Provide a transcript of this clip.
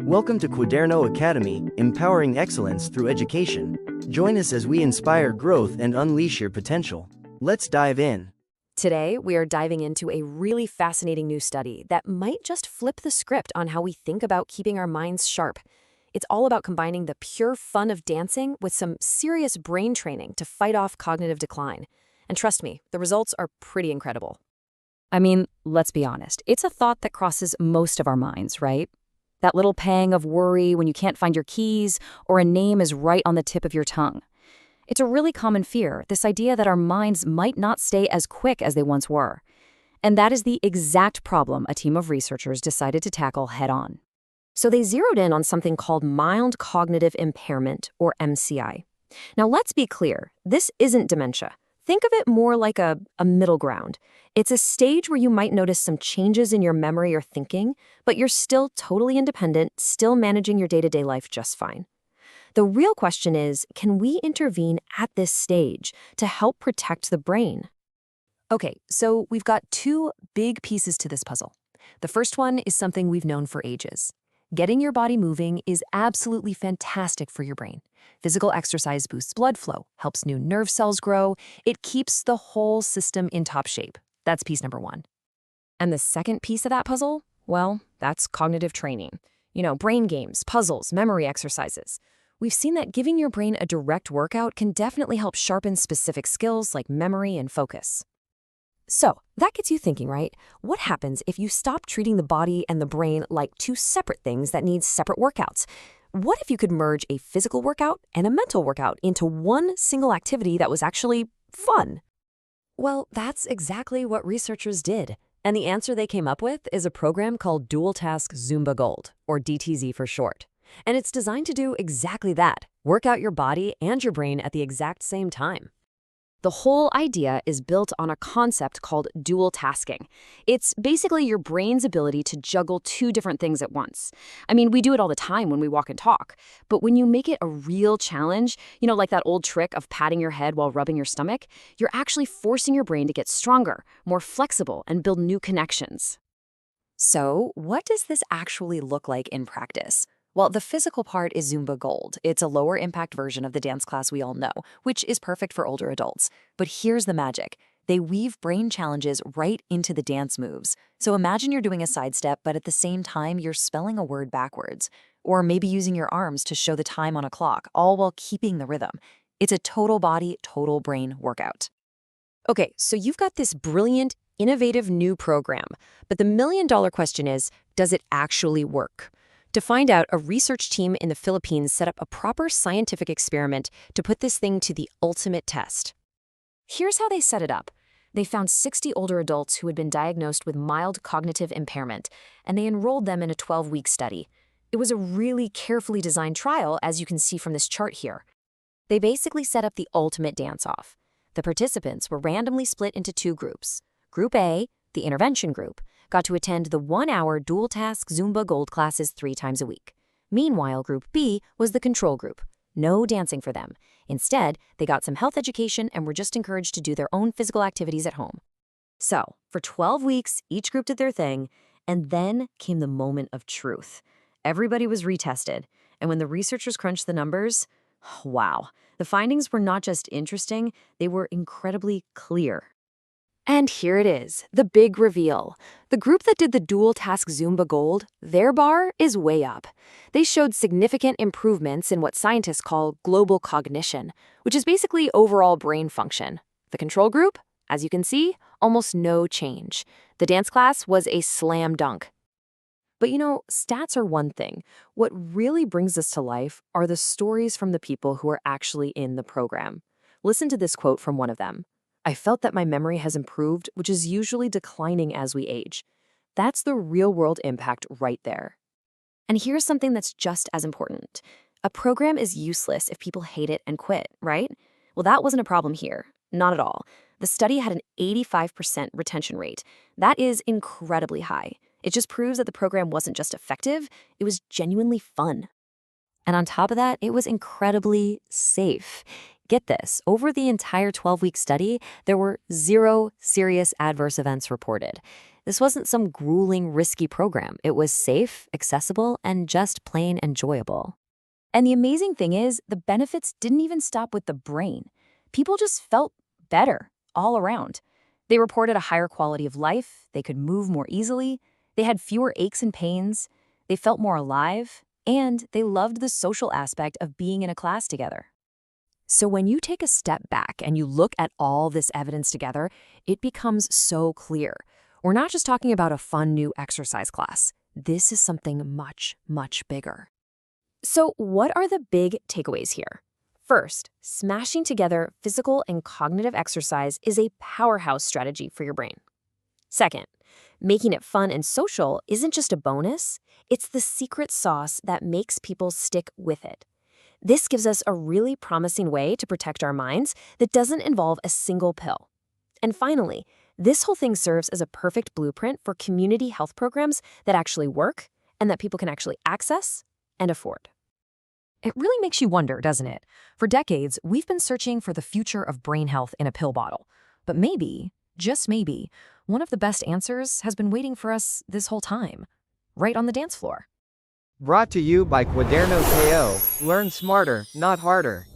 Welcome to Quaderno Academy, empowering excellence through education. Join us as we inspire growth and unleash your potential. Let's dive in. Today, we are diving into a really fascinating new study that might just flip the script on how we think about keeping our minds sharp. It's all about combining the pure fun of dancing with some serious brain training to fight off cognitive decline. And trust me, the results are pretty incredible. I mean, let's be honest, it's a thought that crosses most of our minds, right? That little pang of worry when you can't find your keys or a name is right on the tip of your tongue. It's a really common fear, this idea that our minds might not stay as quick as they once were. And that is the exact problem a team of researchers decided to tackle head-on. So they zeroed in on something called Mild Cognitive Impairment, or MCI. Now let's be clear, this isn't dementia. Think of it more like a middle ground. It's a stage where you might notice some changes in your memory or thinking, but you're still totally independent, still managing your day-to-day life just fine. The real question is, can we intervene at this stage to help protect the brain? Okay, so we've got two big pieces to this puzzle. The first one is something we've known for ages. Getting your body moving is absolutely fantastic for your brain. Physical exercise boosts blood flow, helps new nerve cells grow. It keeps the whole system in top shape. That's piece number one. And the second piece of that puzzle? Well, that's cognitive training. Brain games, puzzles, memory exercises. We've seen that giving your brain a direct workout can definitely help sharpen specific skills like memory and focus. So, that gets you thinking, right? What happens if you stop treating the body and the brain like two separate things that need separate workouts? What if you could merge a physical workout and a mental workout into one single activity that was actually fun? Well, that's exactly what researchers did. And the answer they came up with is a program called Dual Task Zumba Gold, or DTZ for short. And it's designed to do exactly that, work out your body and your brain at the exact same time. The whole idea is built on a concept called dual tasking. It's basically your brain's ability to juggle two different things at once. I mean, we do it all the time when we walk and talk, but when you make it a real challenge, like that old trick of patting your head while rubbing your stomach, you're actually forcing your brain to get stronger, more flexible, and build new connections. So, what does this actually look like in practice? Well, the physical part is Zumba Gold. It's a lower impact version of the dance class we all know, which is perfect for older adults. But here's the magic. They weave brain challenges right into the dance moves. So imagine you're doing a sidestep, but at the same time, you're spelling a word backwards. Or maybe using your arms to show the time on a clock, all while keeping the rhythm. It's a total body, total brain workout. Okay, so you've got this brilliant, innovative new program. But the million-dollar question is, does it actually work? To find out, a research team in the Philippines set up a proper scientific experiment to put this thing to the ultimate test. Here's how they set it up. They found 60 older adults who had been diagnosed with mild cognitive impairment, and they enrolled them in a 12-week study. It was a really carefully designed trial, as you can see from this chart here. They basically set up the ultimate dance-off. The participants were randomly split into two groups. Group A, the intervention group, got to attend the 1-hour dual task Zumba Gold classes 3 times a week. Meanwhile, Group B was the control group. No dancing for them. Instead, they got some health education and were just encouraged to do their own physical activities at home. So, for 12 weeks, each group did their thing, and then came the moment of truth. Everybody was retested, and when the researchers crunched the numbers, wow, the findings were not just interesting, they were incredibly clear. And here it is, the big reveal. The group that did the dual task Zumba Gold, their bar is way up. They showed significant improvements in what scientists call global cognition, which is basically overall brain function. The control group, as you can see, almost no change. The dance class was a slam dunk. But stats are one thing. What really brings us to life are the stories from the people who are actually in the program. Listen to this quote from one of them. "I felt that my memory has improved, which is usually declining as we age." That's the real-world impact right there. And here's something that's just as important. A program is useless if people hate it and quit, right? Well, that wasn't a problem here. Not at all. The study had an 85% retention rate. That is incredibly high. It just proves that the program wasn't just effective, it was genuinely fun. And on top of that, it was incredibly safe. Get this, over the entire 12-week study, there were 0 serious adverse events reported. This wasn't some grueling, risky program. It was safe, accessible, and just plain enjoyable. And the amazing thing is, the benefits didn't even stop with the brain. People just felt better all around. They reported a higher quality of life, they could move more easily, they had fewer aches and pains, they felt more alive, and they loved the social aspect of being in a class together. So when you take a step back and you look at all this evidence together, it becomes so clear. We're not just talking about a fun new exercise class. This is something much, much bigger. So what are the big takeaways here? First, smashing together physical and cognitive exercise is a powerhouse strategy for your brain. Second, making it fun and social isn't just a bonus, it's the secret sauce that makes people stick with it. This gives us a really promising way to protect our minds that doesn't involve a single pill. And finally, this whole thing serves as a perfect blueprint for community health programs that actually work and that people can actually access and afford. It really makes you wonder, doesn't it? For decades, we've been searching for the future of brain health in a pill bottle. But maybe, just maybe, one of the best answers has been waiting for us this whole time, right on the dance floor. Brought to you by Quaderno KO. Learn smarter, not harder.